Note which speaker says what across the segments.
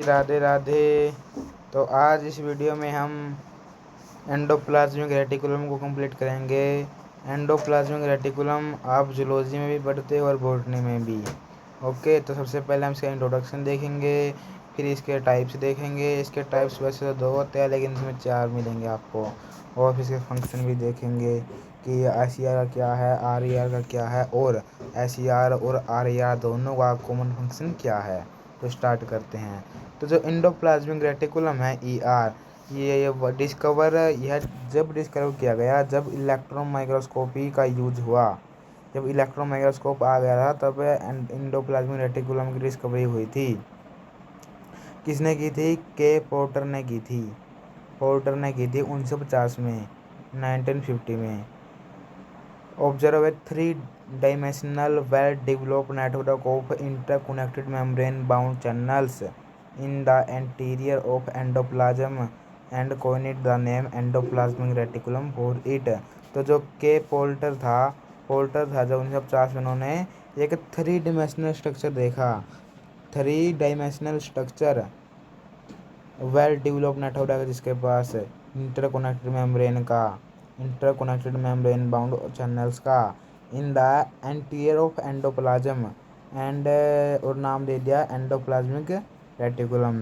Speaker 1: राधे राधे। तो आज इस वीडियो में हम एंडोप्लाज्मिक रेटिकुलम को कंप्लीट करेंगे। एंडोप्लाज्मिक रेटिकुलम आप जूलॉजी में भी पढ़ते हो और बॉटनी में भी। ओके, तो सबसे पहले हम इसका इंट्रोडक्शन देखेंगे, फिर इसके टाइप्स देखेंगे। इसके टाइप्स वैसे तो 2 होते हैं, लेकिन इसमें 4 मिलेंगे आपको। और फिर इसके फंक्शन भी देखेंगे कि SER का क्या है, RER का क्या है, और SER और RER दोनों का कॉमन फंक्शन क्या है। तो स्टार्ट करते हैं। तो जो एंडोप्लाज्मिक रेटिकुलम है ER, ये डिस्कवर यह जब डिस्कवर किया गया जब इलेक्ट्रॉन माइक्रोस्कोपी का यूज हुआ। जब इलेक्ट्रॉन माइक्रोस्कोप आ गया था तब एंडोप्लाज्मिक रेटिकुलम की डिस्कवरी हुई थी। किसने की थी? के पोर्टर ने की थी। पोर्टर ने की थी 1950 में, 1950 में। Observe a 3-dimensional well-developed network of interconnected membrane-bound channels in the interior of endoplasm and coined the name endoplasmic reticulum for it। तो जो के पोल्टर था जो 1950 में उन्होंने एक 3-dimensional स्ट्रक्चर देखा। 3-dimensional structure well develop network है जिसके पास इंटरकनेक्टेड मेम्ब्रेन बाउंड चैनल्स का in the anterior of endoplasm and और नाम दे दिया एंडोप्लाज्मिक रेटिकुलम।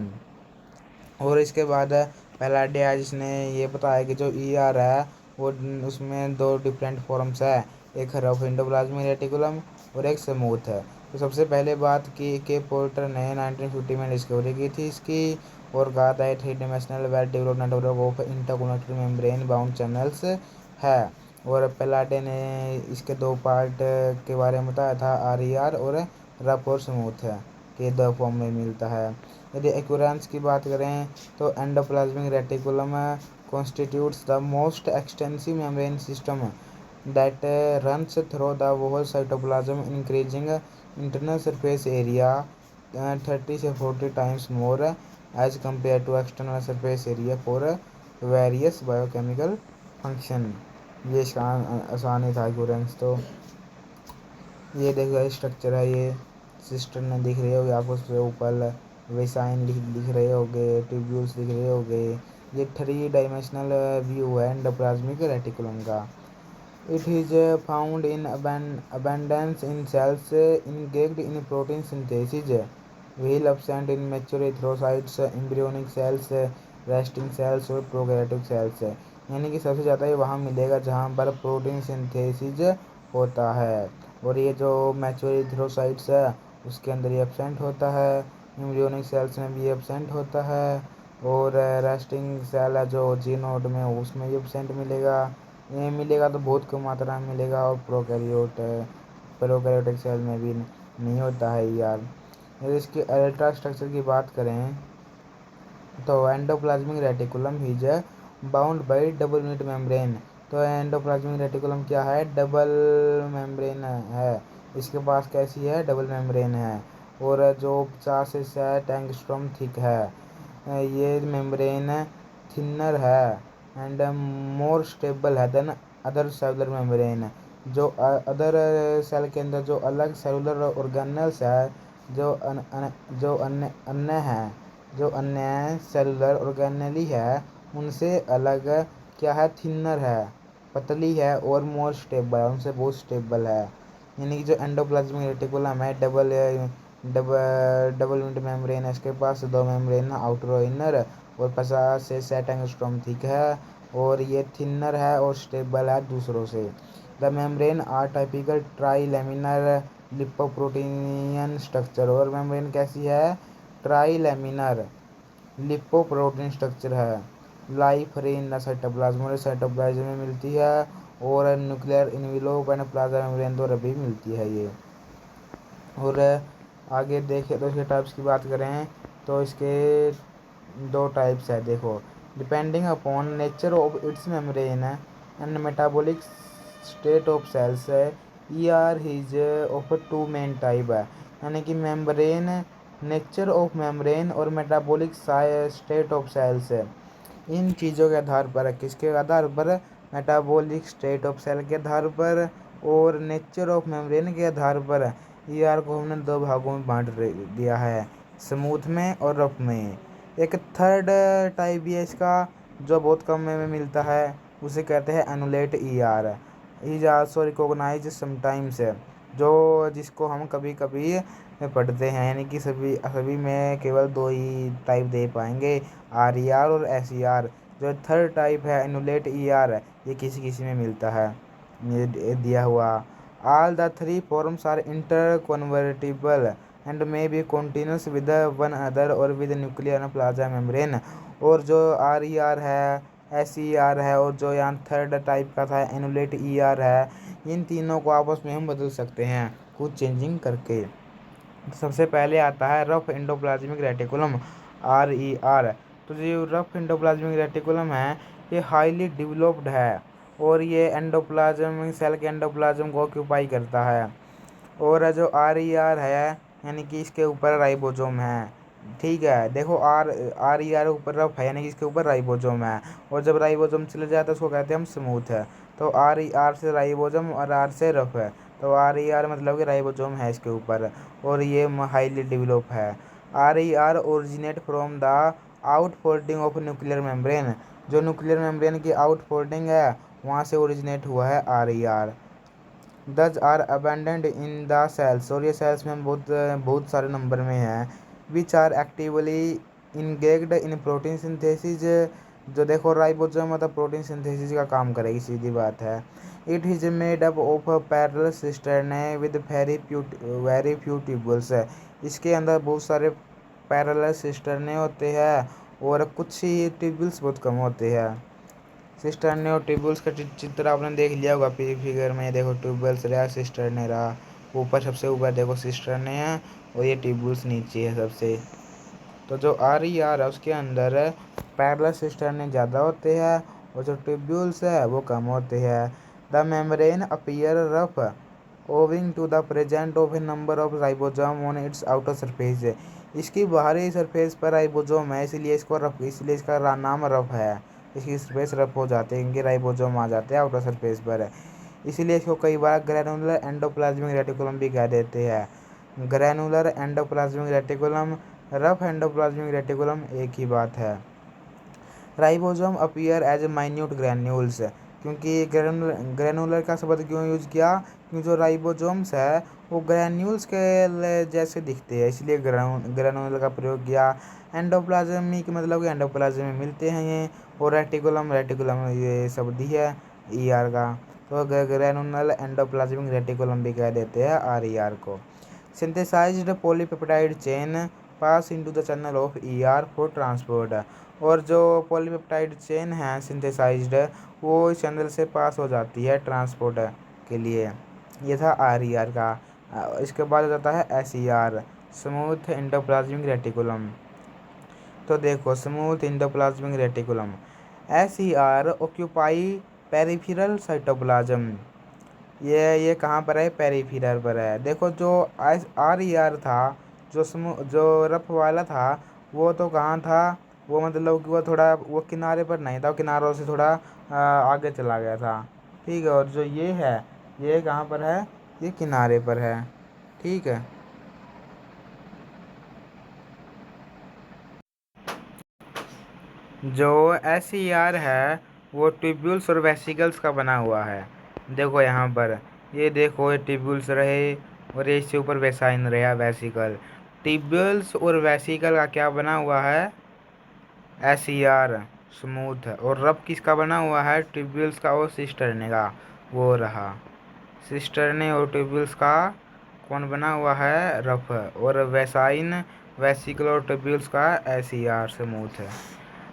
Speaker 1: और इसके बाद पहला अध्याय जिसने ये बताया कि जो ER है वो उसमें 2 डिफरेंट फॉर्म्स है, एक रफ एंडोप्लाज्मिक रेटिकुलम और एक स्मूथ है। तो सबसे पहले बात की के पोर्टर ने 1950 में डिस्कवरी की थी इसकी, और कहा था 3-dimensional well developed network of interconnected membrane bound channels है। और पेलाडे ने इसके 2 पार्ट के बारे में बताया था, RER और रफ और स्मूथ है के 2 फॉर्म में मिलता है। यदि एक्यूरेंस की बात करें तो endoplasmic reticulum constitutes the most extensive membrane system that runs through the whole cytoplasm, increasing internal surface area 30 से 40 times more as compared to external surface area for various biochemical function। ये इसका आसानी था एक्यूरेंस। तो ये देखो स्ट्रक्चर है, ये सिस्टर ने दिख रही होगी आपको, उसके ऊपर वेसाइन दिख रहे होंगे, ट्यूब्यूल्स दिख रहे होंगे। ये 3-dimensional व्यू है एंडोप्लाज्मिक रेटिकुलम का। It is found in abundance in cells engaged in protein synthesis, while absent in mature erythrocytes, embryonic cells, resting cells और प्रोकैरियोटिक सेल्स। यानी कि सबसे ज़्यादा ये वहाँ मिलेगा जहाँ पर प्रोटीन सिंथेसिस होता है, और ये जो मैच्योर इथ्रोसाइट्स है उसके अंदर ये एब्सेंट होता है, एम्ब्रियोनिक सेल्स में भी एब्सेंट होता है, और रेस्टिंग सेल है जो जीनोड में उसमें भी एब्सेंट मिलेगा। ये मिलेगा तो बहुत कम मात्रा में मिलेगा, और प्रोकैरियोटिक सेल में भी नहीं होता है यार। यदि इसकी अल्ट्रा स्ट्रक्चर की बात करें तो endoplasmic reticulum is bound by double unit membrane. तो एंडोप्लाज्मिक रेटिकुलम क्या है? डबल मेम्ब्रेन है। इसके पास कैसी है? डबल मेम्ब्रेन है, और जो 50 से 60 एंगस्ट्रॉम थिक है। ये मेम्ब्रेन थिनर है एंड मोर स्टेबल है देन अदर सेलुलर मेम्ब्रेन। जो अदर सेल के अंदर जो अलग सेलुलर ऑर्गेनल्स है, जो अन्य सेलुलर ऑर्गेनेली है, उनसे अलग क्या है? थिनर है, पतली है, और मोर स्टेबल है, उनसे बहुत स्टेबल है। यानी कि जो एंडोप्लाज्मिक रेटिकुलम है डबल यूनिट मेम्ब्रेन है, इसके पास 2 मेम्ब्रेन आउटर और इनर, और 50 से 60 एंगस्ट्रॉम थिक है, और ये थिनर है और स्टेबल है दूसरों से। The membrane are typical trilaminar lipoproteinian structure. और मेम्ब्रेन कैसी है? ट्राई लेमिनर लिपोप्रोटीन स्ट्रक्चर है। Life free in the cytoplasm, और साइटोप्लाज्म में मिलती है, और nuclear envelope and plasma membrane द्वारा भी मिलती है ये। और आगे देखें तो इसके टाइप्स की बात करें तो इसके 2 टाइप्स है। देखो, depending upon nature of its membrane and metabolic state of cells, ER is of 2 main type है। यानी कि मेम्ब्रेन, नेचर ऑफ मेम्ब्रेन और मेटाबॉलिक स्टेट ऑफ सेल्स, इन चीज़ों के आधार पर, किसके आधार पर? मेटाबॉलिक स्टेट ऑफ सेल के आधार पर और नेचर ऑफ मेम्ब्रेन के आधार पर ER को हमने 2 भागों में बांट दिया है। स्मूथ में और रफ में। एक थर्ड टाइप भी है इसका जो बहुत कम में मिलता है, उसे कहते हैं annulate E R. Is also recognise sometimes, जो जिसको हम कभी कभी पढ़ते हैं, यानी कि सभी सभी में केवल दो ही टाइप दे पाएंगे, आर ई आर और एस ई आर। जो थर्ड टाइप है एनुलेट ई आर, ये किसी किसी में मिलता है, ये दिया हुआ। All the three forms are interconvertible and may be continuous with one other और विद न्यूक्लियर प्लाज्मा मेम्ब्रेन। और जो आर ई आर है, एस ई आर है, और जो यहाँ थर्ड टाइप का था एनुलेट ई आर है, इन तीनों को आपस में हम बदल सकते हैं कुछ चेंजिंग करके। सबसे पहले आता है rough endoplasmic reticulum, are E are. तो जो रफ एंडोप्लाज्मिक रेटिकुलम है, ये हाईली डेवलप्ड है और ये एंडोप्लाज्म सेल के एंडोप्लाज्म को ऑक्यूपाई करता है। और जो आर ई आर है, यानी कि इसके ऊपर राइबोसोम है। ठीक है, देखो आर आर ई आर ऊपर रफ है, यानी कि इसके ऊपर राइबोसोम है, और जब राइबोसोम चले जाता है उसको कहते हैं हम स्मूथ है। तो आर ई आर से राइबोसोम और आर से रफ है, तो आर ई आर मतलब कि राइबोसोम है इसके ऊपर, और ये हाईली डेवलप है। R E R originate from the outfolding of nuclear membrane, जो न्यूक्लियर मेम्ब्रेन की आउटफोल्डिंग है वहाँ से ओरिजिनेट हुआ है R E R. These are abundant in the cells, और ये सेल्स में बहुत बहुत सारे नंबर में है। Which are actively engaged in protein synthesis, जो देखो राइबोसोम मतलब प्रोटीन सिंथेसिस का काम करेगी, सीधी बात है। It is made up of parallel cisternae with very few tubules, इसके अंदर बहुत सारे पैरेलल सिस्टर्ने होते हैं और कुछ ही ट्यूबल्स बहुत कम होते हैं। सिस्टर्ने और ट्यूबल्स का चित्र आपने देख लिया होगा फिगर में, देखो ट्यूबल्स रहा, सिस्टर्ने रहा, ऊपर सबसे ऊपर देखो सिस्टर्ने है और ये ट्यूबल्स नीचे है सबसे। तो जो आर ई आर है उसके अंदर पैरेलल सिस्टर्ने ज़्यादा होते हैं और जो ट्यूब्यूल्स है वो कम होते हैं। The membrane appear rough owing to the present of a number of ribosome on its outer surface, इसकी बाहरी सरफेस पर राइबोसोम है, इसलिए इसको रफ, इसलिए इसका नाम रफ है। इसकी सरफेस रफ हो जाते हैं क्योंकि राइबोसोम आ जाते हैं आउटर सरफेस पर, इसीलिए इसको कई बार ग्रैनुलर एंडोप्लाज्मिक रेटिकुलम भी कह देते हैं। Granular endoplasmic reticulum, rough endoplasmic reticulum एक ही बात है। Ribosome appear as minute granules, क्योंकि ग्रैनुलर का शब्द क्यों यूज किया, क्योंकि जो राइबोसोम्स है वो ग्रैन्यूल्स के जैसे दिखते हैं, इसलिए ग्रैनुलर का प्रयोग किया। एंडोप्लाज्मिक मतलब कि एंडोप्लाज्म में मिलते हैं ये, और रेटिकुलम रेटिकुलम ये शब्द ही है ई आर का, तो ग्रैनुलर एंडोप्लाज्मिक रेटिकुलम भी कह देते हैं आर ई आर को। Synthesised polypeptide chain pass into the channel of E R for transport, और जो पॉलीपेप्टाइड चेन है सिंथेसाइज्ड, वो इस चैनल से पास हो जाती है ट्रांसपोर्ट के लिए। ये था आर ई आर का। इसके बाद हो जाता है S E are, smooth endoplasmic reticulum. तो देखो smooth endoplasmic reticulum, S E are occupy peripheral cytoplasm, ये कहाँ पर है, पेरिफेरल पर है। देखो जो आर ई आर था, जो रफ वाला था, वो तो कहाँ था, वो मतलब कि वो थोड़ा वो किनारे पर नहीं था, वो किनारों से थोड़ा आगे चला गया था। ठीक है, और जो ये है, ये कहाँ पर है, ये किनारे पर है। ठीक है, जो एस ई आर है वो ट्यूब्यूल्स और वेसिकल्स का बना हुआ है। देखो यहाँ पर, ये देखो ये ट्यूब्यूल्स रहे और ये इससे ऊपर वेसाइन रहा वेसिकल। ट्यूब्यूल्स और वेसिकल का क्या बना हुआ है, एस ई आर स्मूथ, और रफ किसका बना हुआ है, ट्यूब्यूल्स का और सिस्टर्ने का, वो रहा सिस्टर्ने और ट्यूब्यूल्स का कौन बना हुआ है, रफ, और वेसाइन वेसिकल और ट्यूब्यूल्स का एस ई आर स्मूथ है।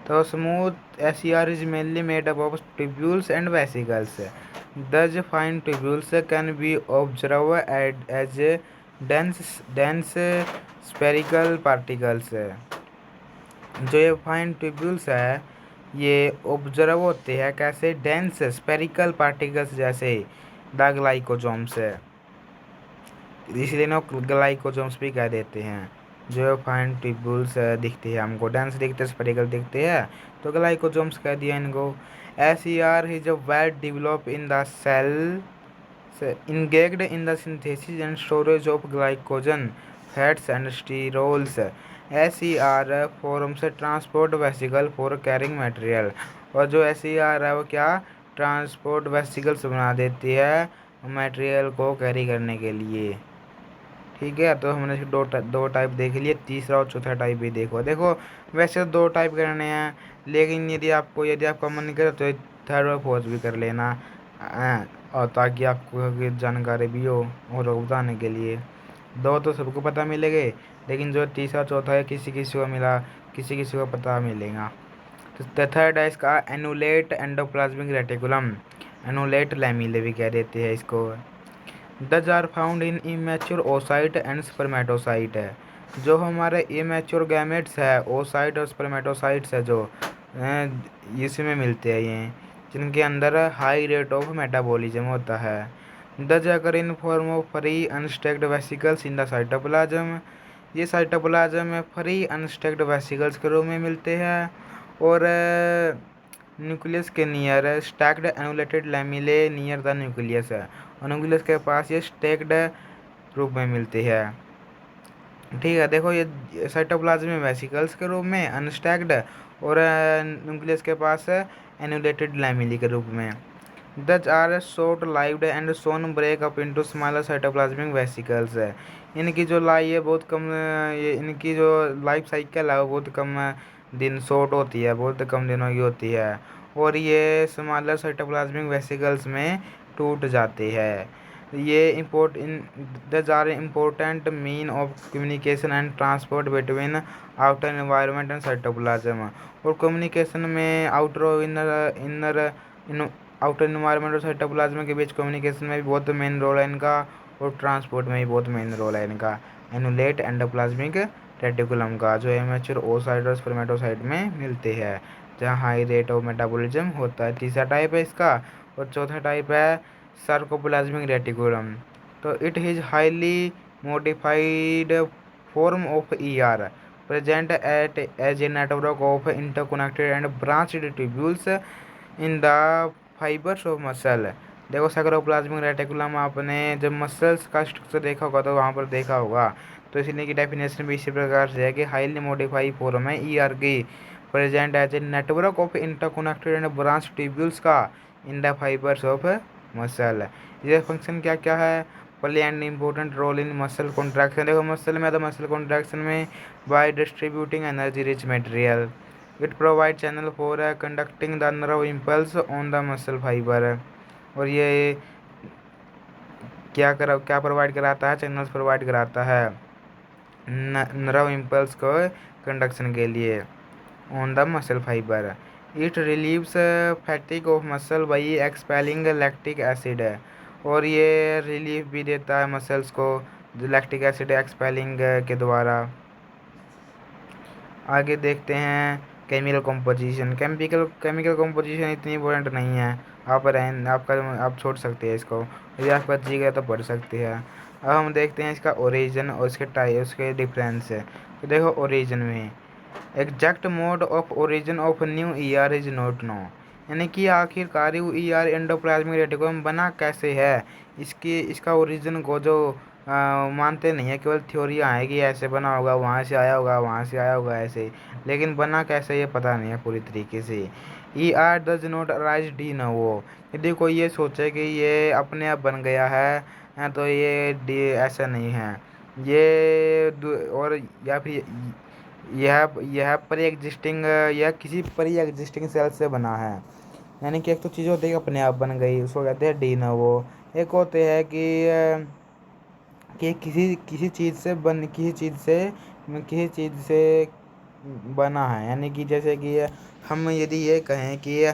Speaker 1: तो smooth S E R is mainly made up of tubules and vesicles. Thus fine tubules can be observed as dense spherical particles. जो ये फाइन ट्यूब्यूल्स है ये observe होते हैं कैसे, डेंस स्पेरिकल पार्टिकल्स जैसे द ग्लाइकोजोम्स है, इसलिए ना ग्लाइकोजोम्स भी कह देते हैं। जो फाइन ट्यूब्यूल्स दिखती है हमको, डेंस दिखते हैं, स्पेरिकल दिखते हैं, तो ग्लाइकोजोम्स कह दिया इनको। S E R is well develop in the cell engaged in the synthesis and storage of glycogen, fats and sterols, SER forms transport vesicle for carrying material, और जो SER है वो क्या ट्रांसपोर्ट वेसिकल्स बना देती है मटेरियल को carry करने के लिए। ठीक है, तो हमने दो टाइप देख लिए, तीसरा और चौथा टाइप भी देखो वैसे तो दो टाइप करने हैं, लेकिन यदि आपका मन करे तो थर्ड और फोर्थ भी कर लेना, और ताकि आपको जानकारी भी हो और बताने के लिए। दो तो सबको पता मिलेंगे, लेकिन जो तीसरा चौथा है किसी किसी को मिला, किसी किसी को पता मिलेगा। तो थर्ड है इसका एनुलेट एंडोप्लाज्मिक रेटिकुलम, एनुलेट लैमेले भी कह देते हैं इसको। These are found in immature oocyte and spermatocyte है, जो हमारे इमेच्योर गैमेट्स है, ओसाइट और स्पर्मेटोसाइट्स है जो इसमें मिलते हैं ये, जिनके अंदर हाई रेट ऑफ मेटाबॉलिज्म होता है। These occur in form of free unstacked vesicles in the cytoplasm, ये साइटोप्लाज्म में फ्री अनस्टैक्ड वेसिकल्स के रूप में मिलते हैं, और न्यूक्लियस के near stacked annulated lamellae near the nucleus है, और न्यूक्लियस के पास ये स्टैक्ड रूप में मिलती है। ठीक है, देखो ये साइटोप्लाज्म में वेसिकल्स के रूप में अनस्टैक्ड, और न्यूक्लियस के पास एनुलेटेड लैमिली के रूप में। These are short lived and soon break up into smaller cytoplasmic vesicles है, इनकी जो लाई है बहुत कम, ये इनकी जो लाइफ साइकिल है वो बहुत कम दिन शॉर्ट होती है, बहुत कम दिनों की होती है, और ये स्मॉलर साइटोप्लाज्मिक वेसिकल्स में टूट जाती है। ये import in these are important mean of communication and transport between outer environment and cytoplasm, और कम्युनिकेशन में आउटर और इनर आउटर इन्वायरमेंट और साइटोप्लाज्म के बीच कम्युनिकेशन में भी बहुत मेन रोल है इनका, और ट्रांसपोर्ट में भी बहुत मेन रोल है इनका एनुलेट एंडोप्लाज्मिक रेटिकुलम का, जो इमेच्योर ओसाइट और स्पर्मेटोसाइट में मिलते हैं, जहाँ हाई रेट ऑफ मेटाबॉलिज्म होता है। तीसरा टाइप है इसका, और चौथा टाइप है सार्कोप्लाज्मिक रेटिकुलम। तो it is highly modified form of ER present at as a network of interconnected and branched tubules in the fibres of muscle. देखो साइटोप्लाज्मिक रेटिकुलम आपने जब मसल्स का स्ट्रक्चर देखा होगा तो वहाँ पर देखा होगा, तो इसलिए की डेफिनेशन भी इसी प्रकार से है कि हाईली मॉडिफाइड फॉर्म है ER की, present as a network of interconnected and branch tubules का in the fibres of muscle. ये फंक्शन क्या क्या है, play and important role in muscle contraction. देखो मसल में तो मसल कॉन्ट्रैक्शन में by distributing energy rich material, it provide channel for conducting the nerve impulse on the muscle fibre, और ये क्या प्रोवाइड कराता है, चैनल्स प्रोवाइड कराता है नर्व इम्पल्स को कंडक्शन के लिए on the muscle fibre. It relieves फैटिक of muscle by expelling lactic acid है, और ये रिलीफ भी देता है मसल्स को लैक्टिक एसिड एक्सपेलिंग के द्वारा। आगे देखते हैं केमिकल कंपोजिशन। केमिकल कंपोजिशन इतनी इम्पोर्टेंट नहीं है, आप छोड़ सकते हैं इसको, यदि आपका जी गया तो पढ़ सकते हैं। अब हम देखते हैं इसका ओरिजिन और उसके डिफरेंस है। तो देखो ओरिजिन में exact mode of origin of new ER is not know, यानी कि आखिरकार ER एंडोप्लाज्मिक रेटिकुलम बना कैसे है, इसका ओरिजिन को जो मानते नहीं है, केवल थ्योरियाँ है कि ऐसे बना होगा, वहाँ से आया होगा, वहाँ से आया होगा ऐसे, लेकिन बना कैसे ये पता नहीं है पूरी तरीके से। ER does not arise de novo, यदि कोई ये सोचे कि ये अपने आप बन गया है तो ये डी ऐसा नहीं है, और या फिर यह प्री एग्जिस्टिंग या किसी प्री एग्जिस्टिंग सेल से बना है, यानी कि एक तो चीज़ होती है अपने आप बन गई, उसको कहते हैं डी नोवो। एक होते हैं कि किसी चीज़ से बना है, यानी कि जैसे कि हम यदि ये कहें कि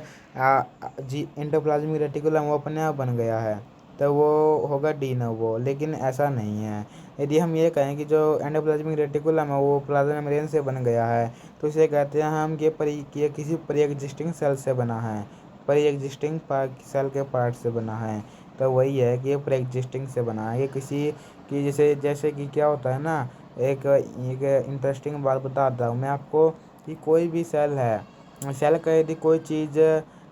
Speaker 1: जी एंडोप्लाज्मिक रेटिकुलम वो अपने आप बन गया है तो वो होगा डी नोवो, लेकिन ऐसा नहीं है। यदि हम ये कहें कि जो एंडोप्लाज्मिक रेटिकुलम है वो प्लाज्मा मेम्ब्रेन से बन गया है तो इसे कहते हैं हम कि ये किसी प्री एग्जिस्टिंग सेल से बना है, प्री एग्जिस्टिंग सेल के पार्ट से बना है। तो वही है कि ये प्री एग्जिस्टिंग से बना है, ये किसी की जैसे कि क्या होता है ना, एक इंटरेस्टिंग बात बताता हूँ मैं आपको कि कोई भी सेल का यदि कोई चीज़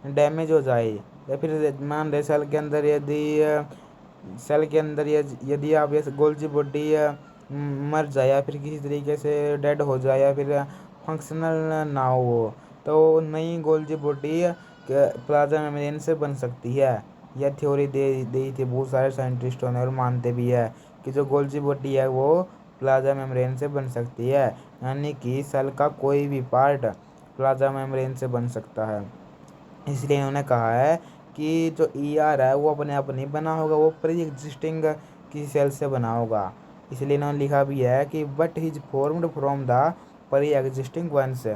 Speaker 1: डैमेज हो जाए, या फिर मान लें सेल के अंदर यदि आप ये गोल्जी बॉडी मर जाए या फिर किसी तरीके से डेड हो जाए या फिर फंक्शनल ना हो, तो नई गोल्जी बॉडी प्लाज्मा मेम्ब्रेन से बन सकती है। यह थ्योरी दे दी थी बहुत सारे साइंटिस्टों ने और मानते भी है कि जो गोल्जी बॉडी है वो प्लाज्मा मेम्ब्रेन से बन सकती है, यानी कि सेल का कोई भी पार्ट प्लाज्मा मेम्ब्रेन से बन सकता है। इसलिए इन्होंने कहा है कि जो ईआर है वो अपने आप नहीं बना होगा, वो प्री एग्जिस्टिंग किसी सेल से बना होगा। इसलिए इन्होंने लिखा भी है कि but his formed from the pre existing ones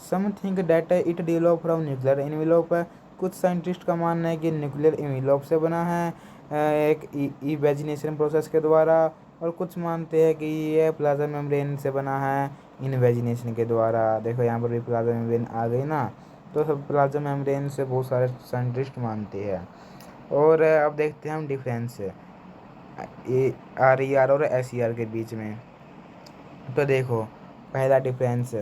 Speaker 1: something that it develop from nuclear envelope. कुछ साइंटिस्ट का मानना है कि न्यूक्लियर इन्वेलोप से बना है एक इवेजिनेशन प्रोसेस के द्वारा, और कुछ मानते हैं कि ये प्लाज्मा मेम्ब्रेन से बना है इन्वेजिनेशन के द्वारा। देखो यहाँ पर भी प्लाज्मा मेम्ब्रेन आ गई ना, तो सब प्लाज्मा मेम्ब्रेन से बहुत सारे साइंटिस्ट मानते हैं। और अब देखते हैं हम difference A R E are और एस ई आर के बीच में। तो देखो पहला डिफरेंस,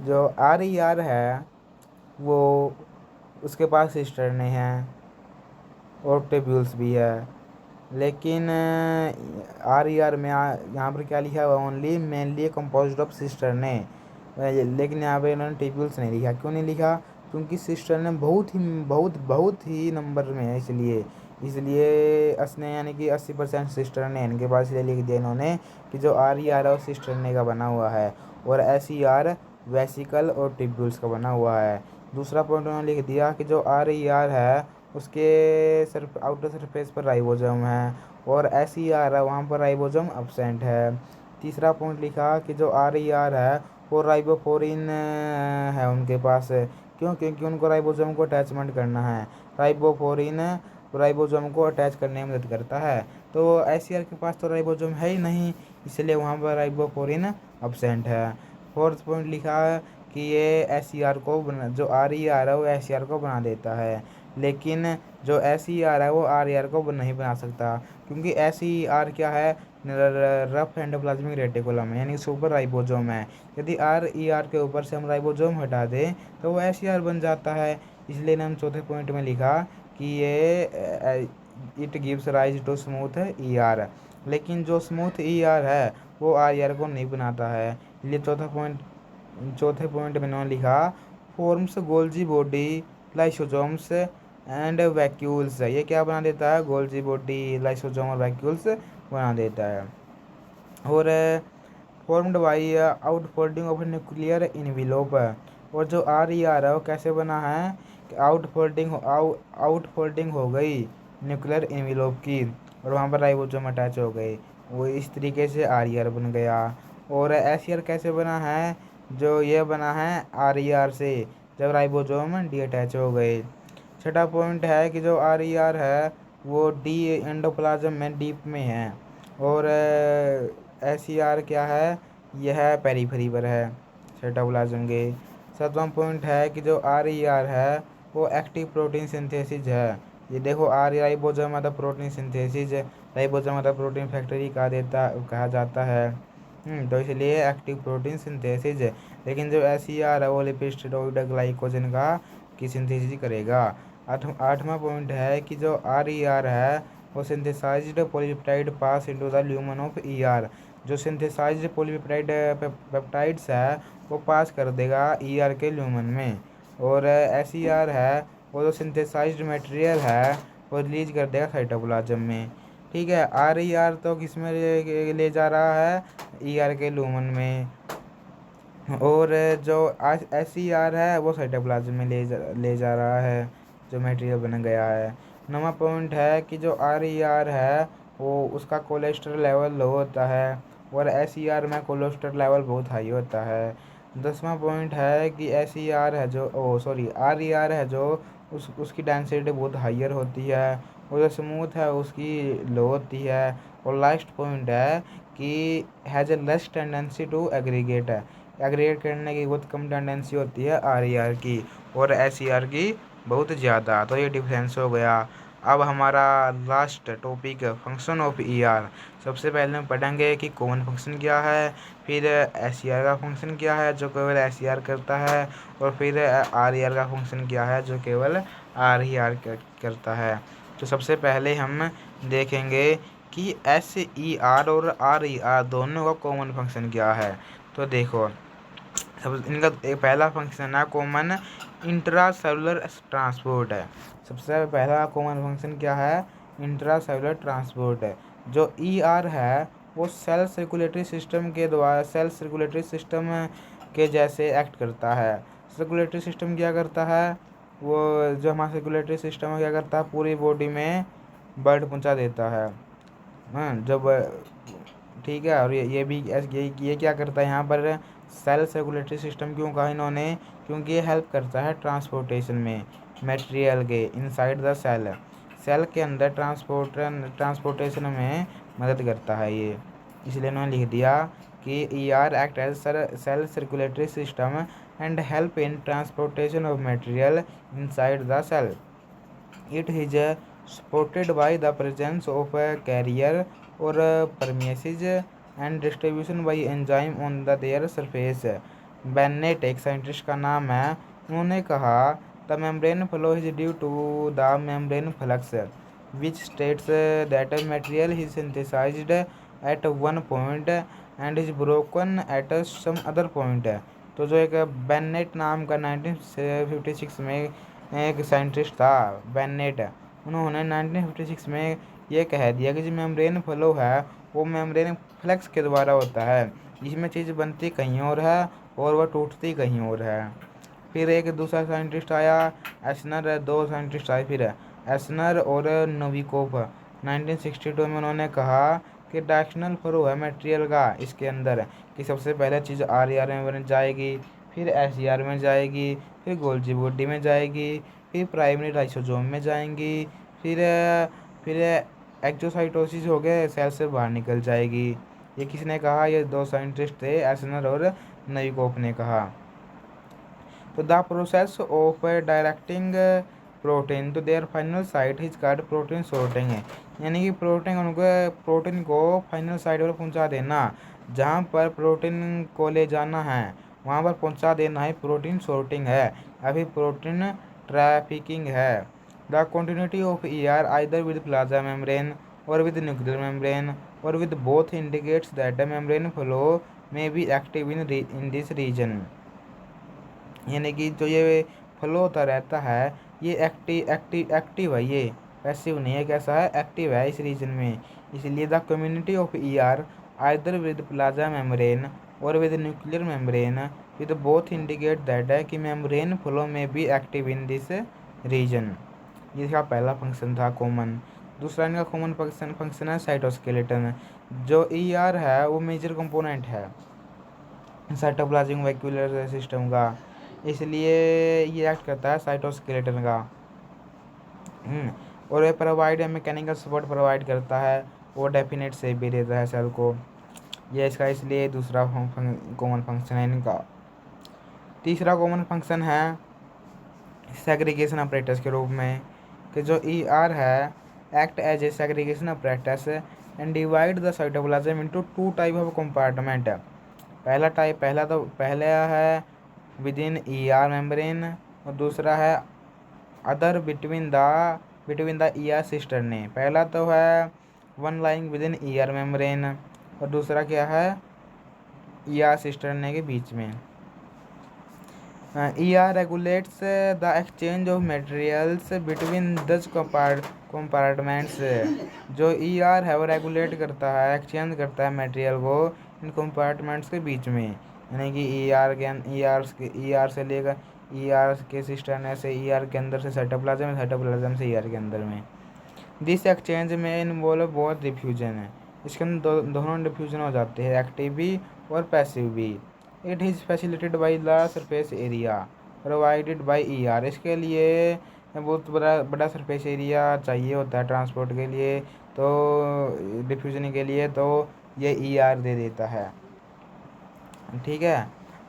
Speaker 1: जो आर ई आर है वो उसके पास सिस्टर नहीं है और टेब्यूल्स भी है, लेकिन आर ई आर में यहाँ पर क्या लिखा हुआ, only mainly composed of sister ने, लेकिन यहाँ पे इन्होंने टेब्यूल्स नहीं लिखा। क्यों नहीं लिखा? क्योंकि सिस्टर ने बहुत ही नंबर में है, इसलिए इसलिए असने यानी कि 80% सिस्टर ने इनके पास, इसलिए लिख दिया इन्होंने कि जो आर ई आर है वो सिस्टर ने का बना हुआ है और एस ई आर वेसिकल और टिब्यूल्स का बना हुआ है। दूसरा पॉइंट उन्होंने लिख दिया कि जो आर ई आर है उसके सिर्फ आउटर सरफेस पर राइबोसोम है और एस ई आर है वहाँ पर राइबोसोम अब्सेंट है। तीसरा पॉइंट लिखा कि जो आर ई आर है वो राइबोफोरिन है उनके पास। क्यों? क्योंकि उनको राइबोसोम को अटैचमेंट करना है। राइबोफोरिन राइबोसोम को अटैच करने में मदद करता है, तो एस ई आर के पास तो राइबोसोम है ही नहीं, इसलिए वहाँ पर राइबोफोरिन अब्सेंट है। फोर्थ पॉइंट लिखा है कि ये एस ई आर को जो आर ई आर है वो एस ई आर को बना देता है, लेकिन जो एस ई आर है वो आर ई आर को नहीं बना सकता, क्योंकि एस ई आर क्या है, रफ एंडोप्लाज्मिक रेटिकुलम है, यानी सुपर राइबोसोम है। यदि आर ई आर के ऊपर से हम राइबोसोम हटा दें तो वो एस ई आर बन जाता है। इसलिए हम चौथे पॉइंट में लिखा कि ये it gives rise to smooth E R, लेकिन जो स्मूथ ई आर है वो आर ई आर को नहीं बनाता है। इसलिए चौथे पॉइंट में इन्होंने लिखा forms Golgi body lysosomes and vacuoles, ये क्या बना देता है, गोल्जी बॉडी लाइसोसोम और वैक्यूल्स बना देता है। और फॉर्म्ड बाई आउटफोल्डिंग ऑफ न्यूक्लियर इन्वेलोप, और जो आर ई आर है वो कैसे बना है कि आउटफोल्डिंग हो गई न्यूक्लियर इन्वेलोप की और वहाँ पर राइबोसोम अटैच हो गए, वो इस तरीके से आर ई आर बन गया। और एस ई आर कैसे बना है, जो ये बना है आर ई आर से जब राइबोसोम डी अटैच हो गए। छठा पॉइंट है कि जो आर ई आर है वो डी एंडोप्लाज्म में डीप में है और एस ई आर क्या है, यह पेरीफेरी पर है साइटोप्लाज्म के। सातवां पॉइंट है कि जो आर ई आर है वो एक्टिव प्रोटीन सिंथेसिस है। ये देखो आर राइबोसोम मतलब प्रोटीन सिंथेसिस, राइबोसोम मतलब प्रोटीन फैक्ट्री कहा जाता है। तो इसलिए एक्टिव प्रोटीन सिंथेसिस है। लेकिन जो एस ई आर है वो लिपिड स्टेरॉइड ग्लाइकोजन का की सिंथेसिस करेगा। आठवां पॉइंट है कि जो आर ई आर है वो synthesised polypeptide pass into the lumen of E R, जो सिंथेसाइज्ड पॉलीपेप्टाइड पेप्टाइड्स है वो पास कर देगा ई आर के ल्यूमन में। और एस ई आर है वो जो सिंथेसाइज्ड मटेरियल है वो रिलीज कर देगा साइटोप्लाज्म में। ठीक है, आर ई आर तो किस में ले जा रहा है, ई आर के ल्यूमन में, और जो एस ई आर है वो साइटोप्लाज्म में ले जा रहा है जो मटेरियल बन गया है। नौवां पॉइंट है कि जो आर ई आर है वो उसका कोलेस्ट्रॉल लेवल लो होता है और एस ई आर में कोलेस्ट्रॉल लेवल बहुत हाई होता है। 10वां पॉइंट है कि एस ई आर है जो आर ई आर है जो उसकी डेंसिटी बहुत हाइयर होती है और जो स्मूथ है उसकी लो होती है। और लास्ट पॉइंट है कि has a less tendency to aggregate है, एग्रीगेट करने की बहुत कम टेंडेंसी होती है आर ई आर की और एस ई आर की बहुत ज़्यादा। तो ये डिफरेंस हो गया। अब हमारा last topic function of E are. सबसे पहले हम पढ़ेंगे कि कॉमन फंक्शन क्या है, फिर एस ई आर का फंक्शन क्या है जो केवल एस ई आर करता है, और फिर आर ई आर का फंक्शन क्या है जो केवल आर ई आर करता है। तो सबसे पहले हम देखेंगे कि SER और RER दोनों का कॉमन फंक्शन क्या है। तो देखो, सब इनका एक पहला फंक्शन है कॉमन इंट्रा सेलुलर ट्रांसपोर्ट है। सबसे पहला कॉमन फंक्शन क्या है, इंट्रा सेलुलर ट्रांसपोर्ट है। जो ER है वो सेल सर्कुलेटरी सिस्टम के द्वारा सेल सर्कुलेटरी सिस्टम के जैसे एक्ट करता है। सर्कुलेटरी सिस्टम क्या करता है, वो जो हमारा सर्कुलेटरी सिस्टम है क्या करता है, पूरी बॉडी में ब्लड पहुंचा देता है। हाँ, जब ठीक है। और ये भी ये क्या करता है यहाँ पर, सेल सर्कुलेटरी सिस्टम क्यों कहा इन्होंने, क्योंकि ये हेल्प करता है ट्रांसपोर्टेशन में मटेरियल के इनसाइड द सेल, सेल के अंदर ट्रांसपोर्टेशन में मदद करता है ये। इसलिए इन्होंने लिख दिया कि ER act as cell circulatory system and help in transportation of material inside the cell. It is supported by the presence of a carrier or permeases and distribution by enzyme on their surface। Bennett एक scientist का नाम है, उन्होंने कहा the membrane flow is due to the membrane flux which states that material is synthesised at one point and is broken at some other point. तो जो एक Bennett नाम का 1956 में एक साइंटिस्ट था बेनेट, उन्होंने 1956 में ये कह दिया कि जो मेम्ब्रेन फ्लो है वो मेम्ब्रेन फ्लक्स के द्वारा होता है, जिसमें चीज़ बनती कहीं और है और वह टूटती कहीं और है। फिर एक दूसरा साइंटिस्ट आया एस्नर, दो साइंटिस्ट आए फिर एस्नर और नोविकोव। 1962 में उन्होंने कहा कि डायरेक्शनल फ्लो है मटेरियल का इसके अंदर, कि सबसे पहले चीज़ RER में जाएगी, फिर SER में जाएगी, फिर गोल्जी बॉडी में जाएगी, फिर प्राइमरी लाइसोसोम में जाएंगी, फिर एक्जोसाइटोसिस हो गए सेल से बाहर निकल जाएगी। ये किसने कहा, ये दो साइंटिस्ट थे एस्नर और नोविकोव ने कहा। तो the process of directing protein to their final site is called protein sorting है। यानी कि प्रोटीन को फाइनल साइट पर पहुंचा देना, जहां पर प्रोटीन को ले जाना है वहां पर पहुंचा देना है, प्रोटीन सॉर्टिंग है, अभी प्रोटीन ट्रैफिकिंग है। The continuity of ER either with plasma membrane और विद न्यूक्लियर मेम्ब्रेन और with both indicates that membrane flow may be active in this region. यानी कि जो ये फ्लो होता रहता है ये एक्टिव है, ये पैसिव नहीं है। कैसा है, एक्टिव है इस रीजन में। इसलिए the community of ER either with plasma membrane और with nuclear membrane with both indicate that है कि membrane flow may be active in this region. ये इसका पहला फंक्शन था कॉमन। दूसरा इनका कॉमन फंक्शन है साइटोस्केलेटन। जो ER है वो मेजर कंपोनेंट है साइटोप्लाज्मिक वैक्यूलर सिस्टम का, इसलिए ये एक्ट करता है साइटोस्केलेटन का। और ये प्रोवाइड मैकेनिकल सपोर्ट प्रोवाइड करता है, वो डेफिनेट शेप भी देता है सेल को। ये इसका इसलिए दूसरा कॉमन फंक्शन है इनका। तीसरा कॉमन फंक्शन है सेग्रीगेशन अपरेटस के रूप में, कि जो ER है act as a segregation apparatus and divide the cytoplasm into two type of compartment. पहला है विद इन ER मेम्ब्रेन और दूसरा है other between the ER cisternae. पहला तो है one lying within ER membrane और दूसरा क्या है ER सिस्टर ने के बीच में। ER regulates the exchange of materials between दस कंपार्टमेंट्स। जो ER है वो रेगुलेट करता है, एक्सचेंज करता है मटेरियल को इन कंपार्टमेंट्स के बीच में। यानी कि ER से लेकर ER के सिस्टर्न से ER के अंदर से साइटोप्लाज्म से ER के अंदर में। दिस एक्सचेंज में इन्वॉल्व बहुत डिफ्यूजन है, इसके अंदर दोनों डिफ्यूजन हो जाते हैं, एक्टिव भी और पैसिव भी। It is facilitated by the surface area provided by ER। इसके लिए बहुत बड़ा सरफेस एरिया चाहिए होता है ट्रांसपोर्ट के लिए, तो डिफ्यूजन के लिए, तो ये ER दे देता है। ठीक है।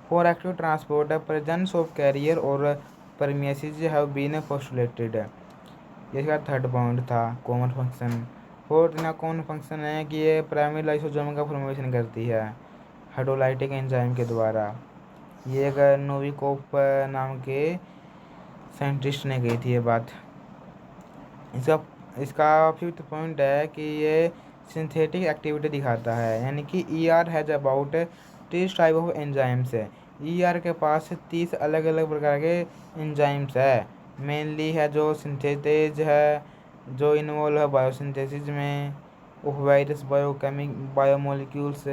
Speaker 1: For active transport presence of carrier और परमिएसिस हैव बीन पोस्टुलेटेड। ये इसका थर्ड पॉइंट था कॉमन फंक्शन। फोर्थ ना कॉमन फंक्शन है कि ये प्राइमरी लाइसोसोम का फॉर्मेशन करती है हाइड्रोलाइटिक एंजाइम के द्वारा। ये एक नोविकोव नाम के साइंटिस्ट ने कही थी ये बात। इसका फिफ्थ पॉइंट है कि ये सिंथेटिक एक्टिविटी दिखाता है। यानी कि ER has about 30 type of enzymes है। ER के पास 30 अलग अलग प्रकार के एंजाइम्स है। मेनली है जो सिंथेटेज है, जो इन्वॉल्व है बायोसिंथेसिस में of virus biomolecules.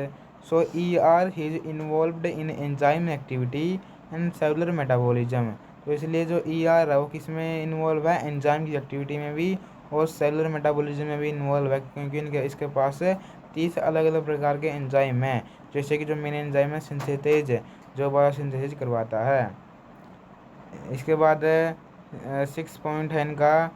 Speaker 1: So ER is involved in enzyme activity and cellular metabolism. तो इसलिए जो ER है वो किस में इन्वॉल्व है, एंजाइम की एक्टिविटी में भी और सेलुलर मेटाबॉलिज्म में भी इन्वॉल्व है, क्योंकि इसके पास 30 अलग अलग प्रकार के एंजाइम हैं। जैसे कि जो मेन एंजाइम है सिंथेटेज, जो बायोसिंथेसिस करवाता है। इसके बाद 6 पॉइंट है इनका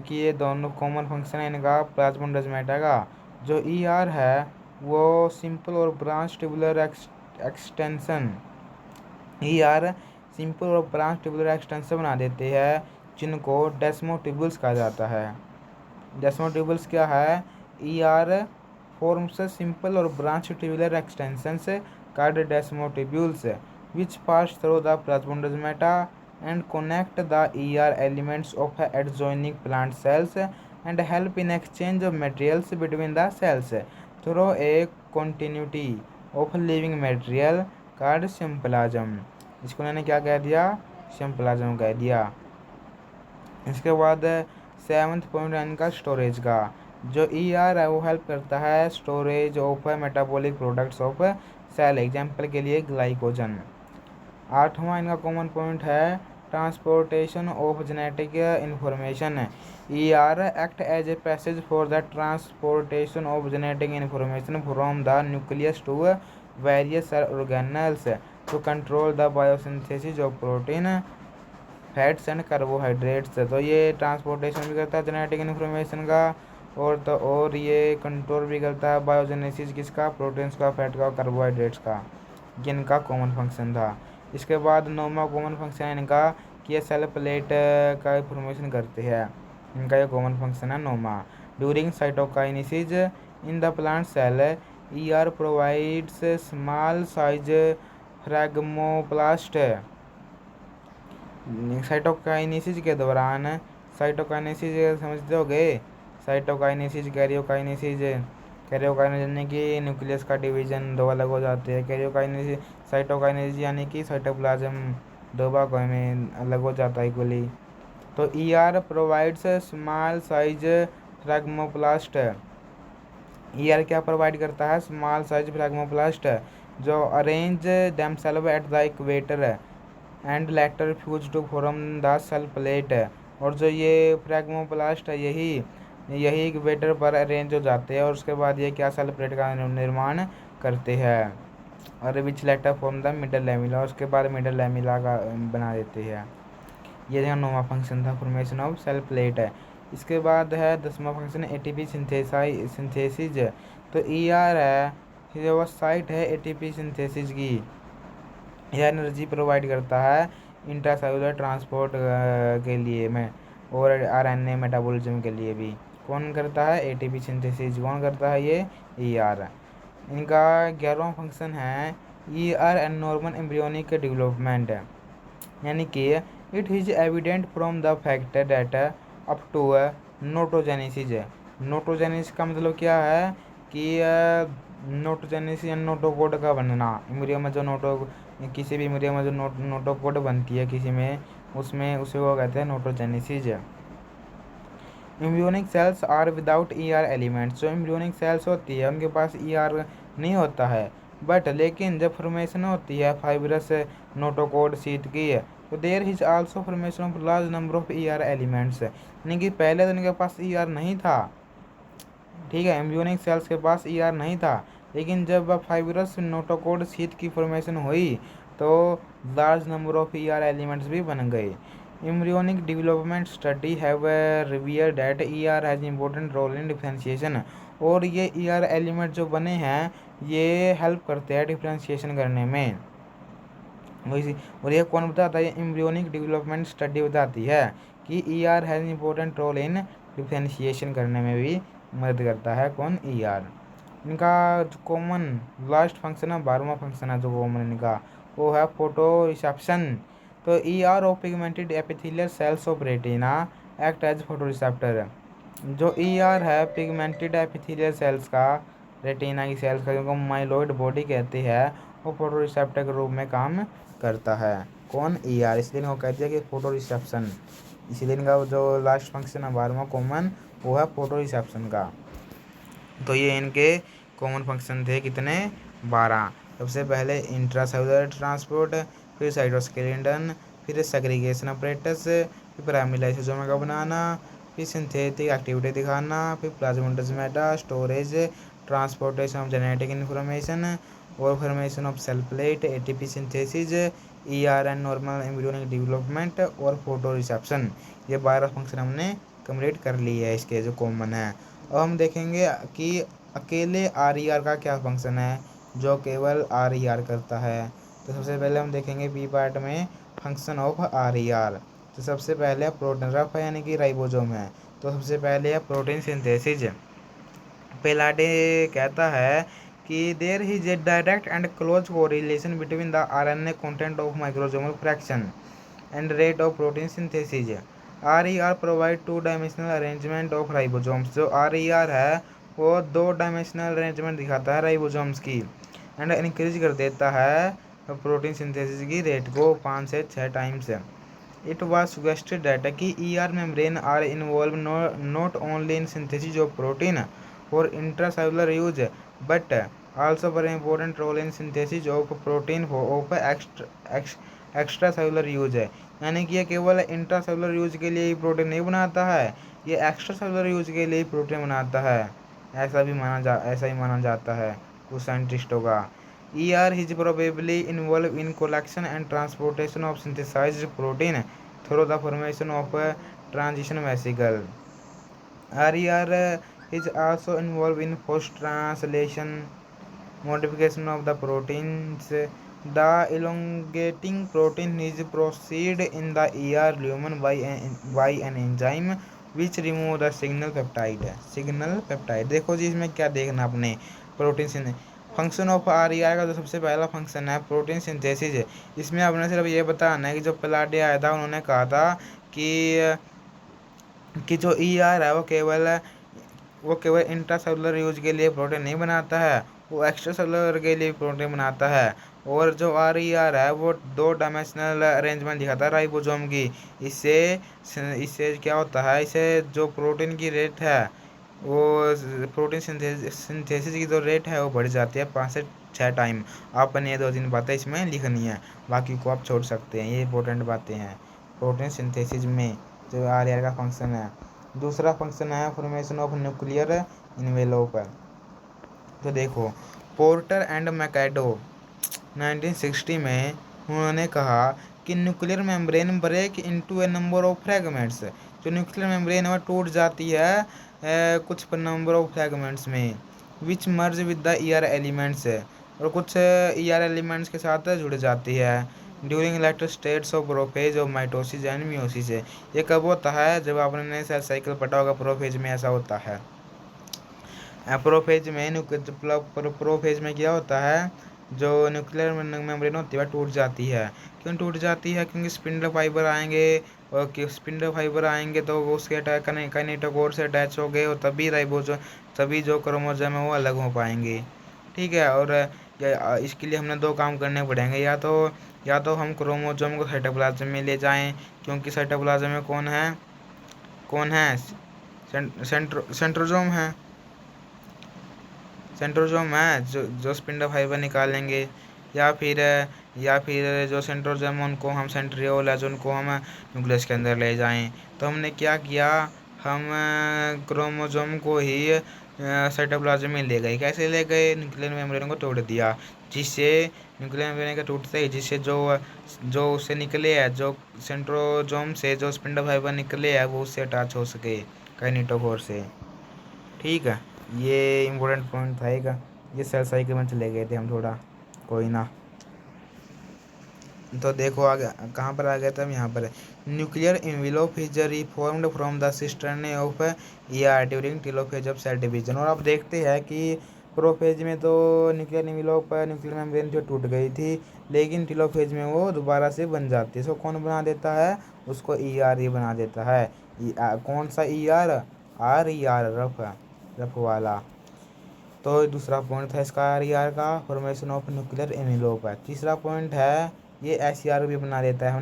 Speaker 1: कि ये दोनों कॉमन फंक्शन है इनका प्लाज्मोडेस्माटा का। जो ER है वो सिंपल और branch tubular extension, ER simple और ब्रांच ट्यूबुलर एक्सटेंशन बना देते हैं, जिनको डेस्मोट्यूबुल्स कहा जाता है। डेस्मोट्यूबुल्स क्या है, ER forms simple or branch tubular extensions called desmotubules, which pass through the plasmodesmata and connect the ER elements of adjoining plant cells and help in exchange of materials between the cells through a continuity of living material called symplasm। इसको मैंने क्या कह दिया, सिम्प्लाज्म कह दिया। इसके बाद 7th point है इनका स्टोरेज का। जो ER है वो हेल्प करता है storage of metabolic products of cell, example के लिए ग्लाइकोजन। 8वां इनका कॉमन पॉइंट है transportation of genetic information. ER act as a passage for the transportation of genetic information from the nucleus to various cell organelles to control the biosynthesis of protein, fats and carbohydrates. तो ये transportation भी करता है genetic information का, और ये control भी करता है बायोजेनेसिस किसका, प्रोटीन्स का, फैट का, कार्बोहाइड्रेट्स का, जिनका कॉमन फंक्शन था। इसके बाद 9वां कॉमन फंक्शन है इनका कि ये सेल प्लेट का फॉर्मेशन करते हैं, इनका ये कॉमन फंक्शन है 9वां। During cytokinesis in the plant cell ER provides small size phragmoplast. Cytokinesis के दौरान, साइटोकाइनेसिस समझते होगे, साइटोकाइनेसिस कैरियोकाइनेसिस, कैरियोकाइनेसिस यानी कि न्यूक्लियस का डिवीजन, दो अलग हो जाते हैं। कैरियोकाइनेसिस, साइटोकाइनेसिस यानी कि साइटोप्लाज्म दो भागों में अलग हो जाता है इक्वली। तो ER provides small size phragmoplast. ER क्या प्रोवाइड करता है, स्मॉल साइज फ्रैगमोप्लास्ट जो arrange themselves at the equator and later fuse to form the cell plate. और जो ये फ्रैगमोप्लास्ट है यही इक्वेटर पर अरेंज हो जाते हैं और उसके बाद ये क्या सेल प्लेट का निर्माण करते हैं, और which later form the middle lamella, उसके बाद मिडल लैमिला का बना देते हैं। ये जो 9वां फंक्शन था फॉर्मेशन ऑफ सेल प्लेट है। इसके बाद है 10वां फंक्शन ATP सिंथेसिस। तो ER है ये वो साइट है ATP सिंथेसिस की, यह एनर्जी प्रोवाइड करता है इंट्रासेलुलर ट्रांसपोर्ट के लिए में और RNA मेटाबॉलिज्म के लिए भी। कौन करता है, ATP सिंथेसिस कौन करता है, ये ER। इनका 11वां फंक्शन है ER and normal embryonic development. यानी कि it is evident from the fact that up to notogenesis. Notogenesis का मतलब क्या है कि नोटोजेनेसिस या नोटोकोड का बनना, एम्ब्रियो में जो किसी भी एम्ब्रियो में जो नोटोकोड बनती है किसी में, उसमें उसे वो कहते हैं notogenesis. Embryonic cells are without ER elements. जो एम्ब्रियोनिक सेल्स होती है उनके पास ER नहीं होता है, बट लेकिन जब फॉर्मेशन होती है फाइब्रस नोटोकोड शीट की है तो there is also formation of large number of ER elements. यानी कि पहले तो इनके पास ER नहीं था, ठीक है, एम्ब्रियोनिक सेल्स के पास ER नहीं था, लेकिन जब फाइब्रस नोटोकोड शीट की फॉर्मेशन हुई तो large number of ER elements भी बन गए। Embryonic development study have revealed that ER has important role in differentiation. और ये ER एलिमेंट जो बने हैं ये हेल्प करते हैं डिफरेंशिएशन करने में। वैसे और ये कौन बताता है, एम्ब्रियोनिक डेवलपमेंट स्टडी बताती है कि ER has important role in differentiation करने में भी मदद करता है, कौन, ER। इनका कॉमन लास्ट फंक्शन है 12वां फंक्शन है जो कॉमन इनका वो है फोटो रिसेप्शन। तो ER of pigmented epithelial cells of retina act as photoreceptor. जो ER है पिगमेंटेड एपिथेलियल सेल्स का, रेटिना की सेल्स का, जिनको माइलॉइड बॉडी कहती है, वो फोटो रिसेप्टर के रूप में काम करता है। कौन? ER। इसलिए इनको कहती है कि फोटो रिसेप्शन, इसीलिए इनका जो लास्ट फंक्शन है 12वां कॉमन, वो है फोटो रिसेप्शन का। तो ये इनके कॉमन फंक्शन थे कितने? 12। सबसे पहले इंट्रासेलुलर ट्रांसपोर्ट, फिर साइटोस्केलेटन, फिर सेग्रीगेशन अपरेटस, फिर प्राइमरी लाइसोसोम का बनाना, फिर सिंथेटिक एक्टिविटी दिखाना, फिर plasmodesmata, storage, transportation of genetic information और formation of cell plate, ATP synthesis, ERN normal embryonic development और फोटो रिसेप्शन। ये 12 फंक्शन हमने कंप्लीट कर ली है इसके जो कॉमन है। अब हम देखेंगे कि अकेले RER का क्या फंक्शन है, जो केवल RER करता है। तो सबसे पहले हम देखेंगे बी पार्ट में फंक्शन ऑफ RER। तो सबसे पहले प्रोटीन रफ है यानी कि राइबोसोम है। तो सबसे पहले है प्रोटीन सिंथेसिस। पेलाडे कहता है कि there is a direct and close correlation between the RNA content of microsomal fraction and rate of protein synthesis. RER provide 2 dimensional arrangement of ribosomes. जो RER है वो 2 डायमेंशनल अरेंजमेंट दिखाता है राइबोसोम्स की, and increase कर देता है protein synthesis की रेट को 5 से 6 times. It was suggested that key ER membrane are involved not only in synthesis of protein for intracellular use but also for important role in synthesis of protein of extracellular use। यानी कि ये केवल intracellular use के लिए ही protein नहीं बनाता है, ये एक्स्ट्रा सेलुलर यूज के लिए प्रोटीन बनाता है। ऐसा ही माना जाता है कुछ साइंटिस्टों का। ER is probably involved in collection and transportation of synthesized protein through the formation of a transition vesicle. RER is also involved in post-translation modification of the proteins. The elongating protein is processed in the ER lumen by an enzyme which remove the signal peptide। देखो जी इसमें क्या देखना अपने protein synthesis. Function of RER का जो सबसे पहला function है प्रोटीन सिंथेसिस। इसमें आपने सिर्फ ये बताना है कि जो पलाडे आया था उन्होंने कहा था कि जो ER है वो केवल इंट्रासेलुलर यूज के लिए प्रोटीन नहीं बनाता है, वो एक्स्ट्रा सेलुलर के लिए प्रोटीन बनाता है। और जो RER है वो 2 डायमेंशनल अरेंजमेंट दिखाता है राइबोसोम की। इससे इससे क्या होता है, इससे जो प्रोटीन की रेट है वो प्रोटीन सिंथेसिस की जो रेट है वो बढ़ जाती है 5 से 6 टाइम। आपने ये 2-3 बातें इसमें लिखनी है, बाकी को आप छोड़ सकते हैं, ये इंपॉर्टेंट बातें हैं प्रोटीन सिंथेसिस में जो RER का फंक्शन है। दूसरा फंक्शन है फॉर्मेशन ऑफ न्यूक्लियर इन्वेलोप। तो देखो पोर्टर एंड मैकेडो 1960 में उन्होंने कहा कि nuclear membrane break into a number of fragments. जो न्यूक्लियर मेम्ब्रेन है टूट जाती है कुछ नंबर ऑफ फ्रैगमेंट्स में, which merge with the ER elements, और कुछ ER एलिमेंट्स के साथ जुड़ जाती है during later states of prophase of mitosis and meiosis. ये कब होता है? जब आपने सेल साइकिल पढ़ा होगा, प्रोफेज में ऐसा होता है। प्रोफेज में क्या होता है, जो न्यूक्लियर मेम्ब्रेन होती है टूट जाती है। क्यों टूट जाती है? क्योंकि स्पिंडल फाइबर आएंगे, और स्पिंडल फाइबर आएंगे तो वो उसके अटैक काइनेटोकोर से अटैच हो गए, और तभी जो क्रोमोसोम है वो अलग हो पाएंगे। ठीक है। और इसके लिए हमने 2 काम करने पड़ेंगे, या तो हम क्रोमोसोम को साइटोप्लाज्म में ले जाएं, क्योंकि साइटोप्लाज्म में कौन है सेंट्रोजोम है। सेंट्रोजोम है जो स्पिंडल फाइबर निकालेंगे, या फिर जो सेंट्रोजोम है उनको हम सेंट्रियोल है जो उनको हम न्यूक्लियस के अंदर ले जाएं। तो हमने क्या किया, हम क्रोमोसोम को ही साइटोप्लाज्म में ले गए। कैसे ले गए? न्यूक्लियर मेम्ब्रेन को तोड़ दिया, जिससे न्यूक्लियर मेम्ब्रेन के टूटते ही जिससे जो उससे निकले है, जो सेंट्रोजोम से जो स्पिंडल फाइबर निकले है वो उससे अटैच हो सके काइनेटोकोर से। ठीक है, ये इम्पोर्टेंट पॉइंट था एक। ये सेल साइकिल में चले गए थे हम थोड़ा, कोई ना। तो देखो आगे कहाँ पर आ गए थे हम, यहाँ पर nuclear envelope is reformed from the cisternae of ER during telophase of cell division. और आप देखते हैं कि प्रोफेज में तो न्यूक्लियर एनवेलोप न्यूक्लियर मेम्ब्रेन जो टूट गई थी, लेकिन टेलोफेज में वो दोबारा से बन जाती है। सो कौन बना देता है उसको? ER ही बना देता है। कौन सा ER? RER, रफ, रफ वाला। तो दूसरा पॉइंट था इसका RER का, फॉर्मेशन ऑफ न्यूक्लियर एनवेलोप है। तीसरा पॉइंट है ये SER भी बना देता है।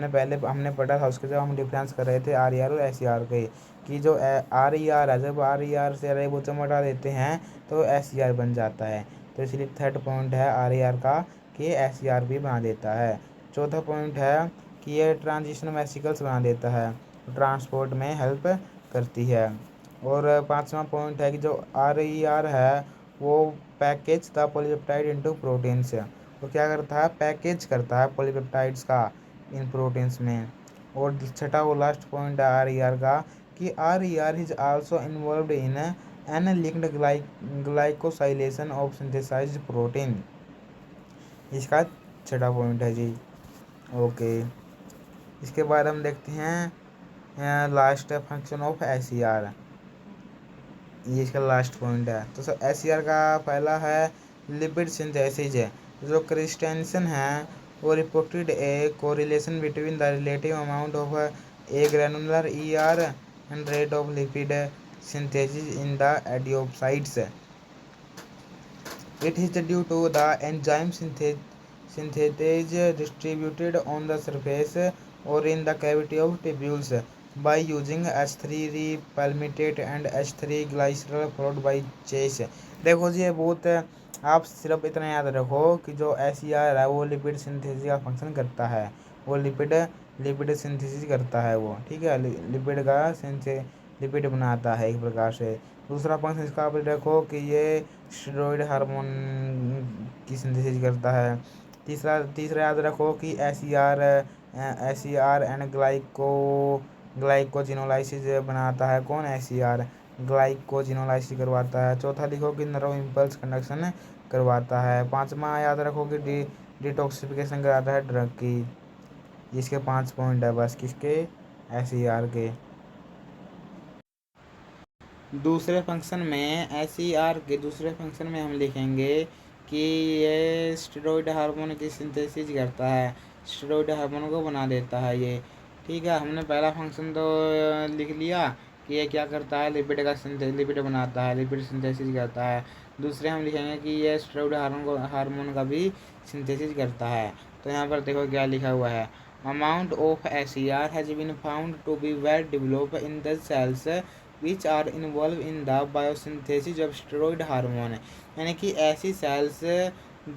Speaker 1: हमने पढ़ा था उसके, जब हम डिफरेंस कर रहे थे RER और SER के, कि जो RER है, जब RER से राइबोसोम हटा देते हैं तो SER बन जाता है। तो इसलिए थर्ड पॉइंट है RER का कि ये SER भी बना देता है। चौथा पॉइंट है कि ये ट्रांजिशन वेसिकल्स बना देता है, ट्रांसपोर्ट में हेल्प करती है। और पाँचवा पॉइंट है कि जो RER है वो package the polypeptide into proteins, वो क्या करता है, पैकेज करता है पॉलीपेप्टाइड्स का इन प्रोटीन्स में। और छठा वो लास्ट पॉइंट है RER का कि RER is also involved in N linked glycosylation of synthesised protein. इसका छठा पॉइंट है जी। ओके, इसके बाद हम देखते हैं लास्ट फंक्शन ऑफ SER। ये इसका लास्ट पॉइंट है। तो सर SER का पहला है लिपिड सिंथेसिस है। जो क्रिस्टेंसन है वो reported a correlation between the relative amount of a granular ER and rate of lipid synthesis in the adipocytes. It is due to the enzyme synthase distributed on the surface or in the cavity of tubules by using H3 repalmitate and H3 glycerol followed by chase। देखो जी, ये बहुत, आप सिर्फ इतना याद रखो कि जो SER है वो लिपिड सिंथेसिस का फंक्शन करता है। वो लिपिड सिंथेसिस करता है वो, ठीक है, लिपिड का लिपिड बनाता है एक प्रकार से। दूसरा फंक्शन इसका आप देखो कि ये स्टेरॉइड हार्मोन की सिंथेसिस करता है। तीसरा याद रखो कि SER एंड ग्लाइकोजिनोलाइसिस बनाता है। कौन? SER ग्लाइकोजिनोलाइसिस करवाता है। चौथा लिखो कि नर्व इम्पल्स कंडक्शन करवाता है। पांचवा याद रखो कि डिटॉक्सिफिकेशन कराता है ड्रग की। इसके 5 पॉइंट है बस, किसके? SER के। दूसरे फंक्शन में SER के दूसरे फंक्शन में हम लिखेंगे कि ये स्टेरॉइड हार्मोन की सिंथेसिस करता है, स्टेरॉइड हार्मोन को बना देता है ये, ठीक है। हमने पहला फंक्शन तो लिख लिया कि ये क्या करता है, लिपिड बनाता है, लिपिड सिंथेसिस करता है। दूसरे हम लिखेंगे कि ये स्टेरॉइड हार्मोन का भी सिंथेसिस करता है। तो यहाँ पर देखो क्या लिखा हुआ है, amount of SER has been found to be well develop in the cells which are involve in the biosynthesis of steroid hormone. यानी कि ऐसी सेल्स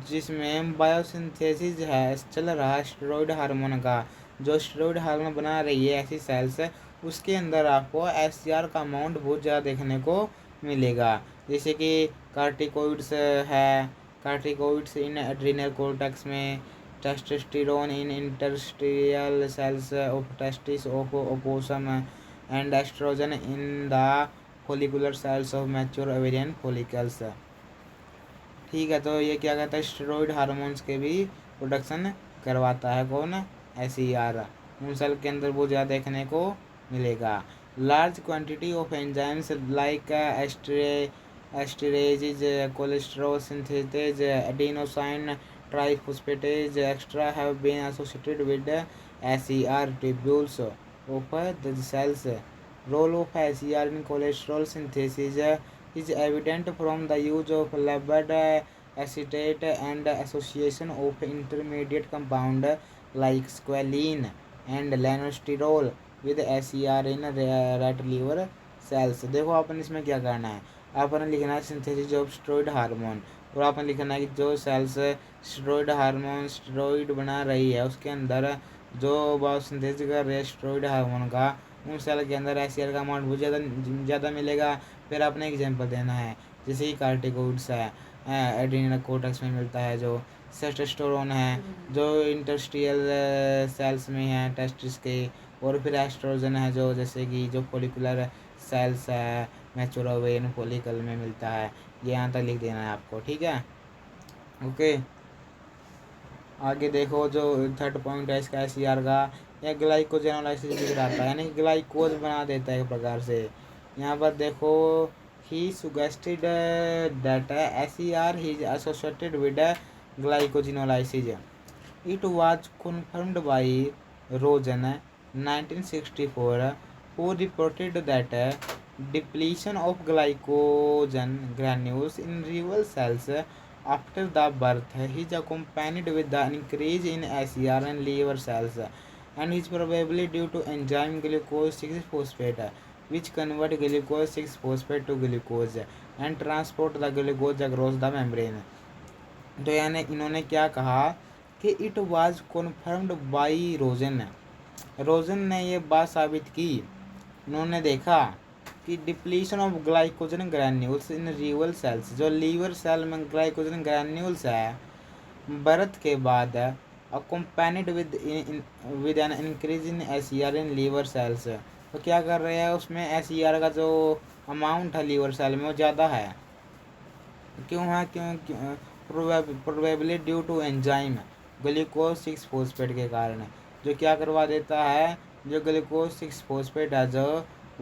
Speaker 1: जिसमें बायोसिंथेसिस है, चल रहा है स्टेरॉइड हार्मोन का, जो स्टेरॉइड हार्मोन बना रही है, ऐसी सेल्स उसके अंदर आपको SER का अमाउंट बहुत ज़्यादा देखने को मिलेगा। जैसे कि कार्टिकोइड्स है, कार्टिकोइड्स इन एड्रिनल कोर्टेक्स में, testosterone in interstitial cells of testis of opossum and oestrogen in the follicular cells of mature ovarian follicles. ठीक है, तो ये क्या कहता है, स्टेरॉइड हार्मोन्स के भी प्रोडक्शन करवाता है। कौन? SER। उन सेल के अंदर वो ज़्यादा देखने को मिलेगा। Large quantity of enzymes like esterases, cholesterol synthases, adenosine triphosphatase extra have been associated with SER tubules of the cells। Role of SER in cholesterol synthesis is evident from the use of lambda acetate and association of intermediate compound like squalene and lanosterol with SER in rat liver cells। देखो अपन इसमें क्या करना है, अपन लिखना है synthesis of steroid hormone, और अपन लिखना है कि जो सेल्स स्टेरॉइड बना रही है उसके अंदर जो बायोसिंथेसिस कर रही है स्टेरॉइड हार्मोन का, उन सेल के अंदर SER का अमाउंट बहुत ज़्यादा मिलेगा। फिर आपने एग्जांपल देना है, जैसे कि कार्टिकोइड्स है, एड्रिनल कोर्टेक्स में मिलता है, जो टेस्टोस्टेरोन है जो इंटरस्टिशियल सेल्स में है टेस्टिस के, और फिर एस्ट्रोजन है जो जैसे कि जो फोलिकुलर सेल्स है मैच्योर ओवेरियन फॉलिकल में मिलता है। ये यहाँ तक लिख देना है आपको, ठीक है। ओके, आगे देखो जो थर्ड पॉइंट है इसका SER का, यह ग्लाइकोजेनोलाइसिस भी कराता है, यानी ग्लाइकोज बना देता है एक प्रकार से। यहाँ पर देखो ही सुगेस्टेड that SER is associated with glycogenolysis। It was confirmed by Rosen 1964 who reported that Depletion of glycogen granules in rival cells after the birth is accompanied with the increase in SER and liver cells and is probably due to enzyme glucose 6-phosphate which convert glucose 6-phosphate to glucose and transport the glucose across the membrane. तो यानी इन्होंने क्या कहा कि it was confirmed by Rosen. Rosen ने ये बात साबित की। उन्होंने देखा कि depletion of glycogen granules in liver cells, जो लीवर सेल में ग्लाइकोजन ग्रैन्यूल्स है बर्थ के बाद accompanied with an increase in ACR in liver cells. तो क्या कर रहे हैं, उसमें एसीआर का जो अमाउंट है लीवर सेल में वो ज़्यादा है। क्यों है? क्यों? Probably due to enzyme glucose six phosphate के कारण, जो क्या करवा देता है, जो ग्लूकोज 6-फोस्फेट है जो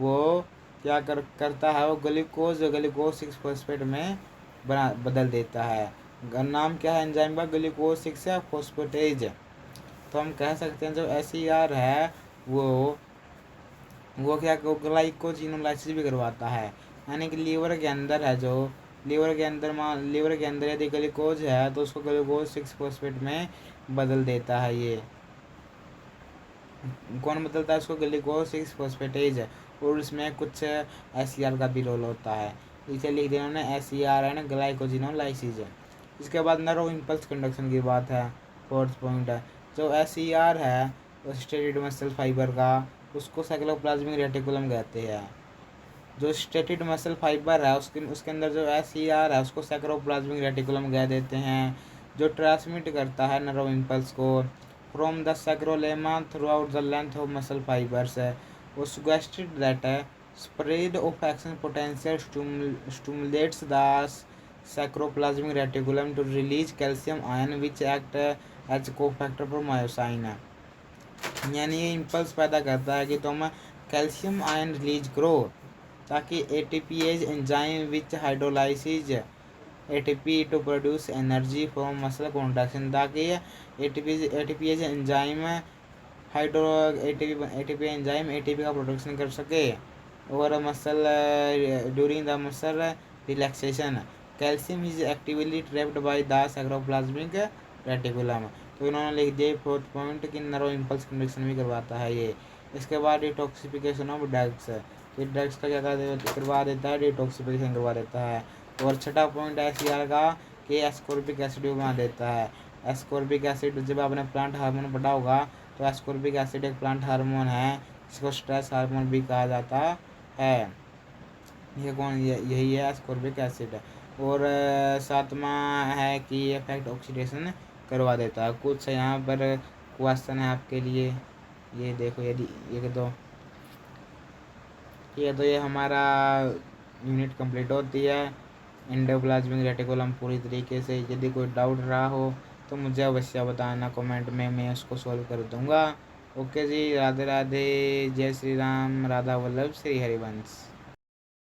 Speaker 1: वो क्या करता है, वो ग्लूकोज 6-फोस्फेट में बदल देता है। नाम क्या है एंजाइम का? ग्लूकोज 6-फोस्फेटेज। तो हम कह सकते हैं जो एसीआर है वो क्या ग्लाइकोजिनोलाइसिस भी करवाता है। यानी कि लीवर के अंदर है, जो लीवर के अंदर यदि ग्लूकोज है तो उसको ग्लूकोज 6-फोस्फेट में बदल देता है। ये कौन बदलता है उसको? ग्लूकोज 6-फोस्फेटेज। और इसमें कुछ एसीआर का भी रोल होता है, इसे लिख दिया उन्होंने एसीआर एंड ग्लाइकोजिनोलाइसिस। इसके बाद नर्व इम्पल्स कंडक्शन की बात है। फोर्थ पॉइंट है, जो एसीआर है स्टेटिड मसल फाइबर का, उसको साइक्लोप्लाज्मिक रेटिकुलम कहते हैं। जो स्टेटिड मसल फाइबर है उसके अंदर जो एसीआर है उसको साइक्लोप्लाज्मिक रेटिकुलम कह देते हैं, जो ट्रांसमिट करता है नर्व इम्पल्स को from the sarcolemma throughout the length of muscle fibres है। वो suggested that spread of action potential stimulates the sacroplasmic reticulum to release calcium ion which act as cofactor for myosin। यानी ये impulse पैदा करता है कि तुम calcium ion release करो ताकि ATPase enzyme which hydrolysis ATP to produce energy from muscle contraction, ताकि ATPase enzyme ATP enzyme ATP का प्रोडक्शन कर सके और muscle during the muscle relaxation calcium is actively trapped by the sarcoplasmic reticulum. तो इन्होंने लिख दिया फोर्थ पॉइंट कि नर्व इम्पल्स कंडक्शन भी करवाता है ये। इसके बाद डिटॉक्सिफिकेशन ऑफ ड्रग्स, तो ड्रग्स का क्या करवा देता है? डिटॉक्सिफिकेशन करवा देता है। और छठा पॉइंट है एसीआर का कि एस्कॉर्बिक एसिड बना देता है। एस्कॉर्बिक एसिड जब आपने प्लांट हार्मोन पढ़ा होगा तो एस्कॉर्बिक एसिड एक प्लांट हार्मोन है जिसको स्ट्रेस हार्मोन भी कहा जाता है। यही है एस्कॉर्बिक एसिड। और सातवां है कि इफेक्ट ऑक्सीडेशन करवा देता है। कुछ यहाँ पर क्वेश्चन है आपके लिए, ये देखो। यदि ये हमारा यूनिट कंप्लीट होती है एंडोप्लाज्मिक रेटिकुलम पूरी तरीके से। यदि कोई डाउट रहा हो तो मुझे अवश्य बताना कमेंट में, मैं उसको सॉल्व कर दूंगा। ओके जी, राधे राधे, जय श्री राम, राधा वल्लभ, श्री हरिवंश।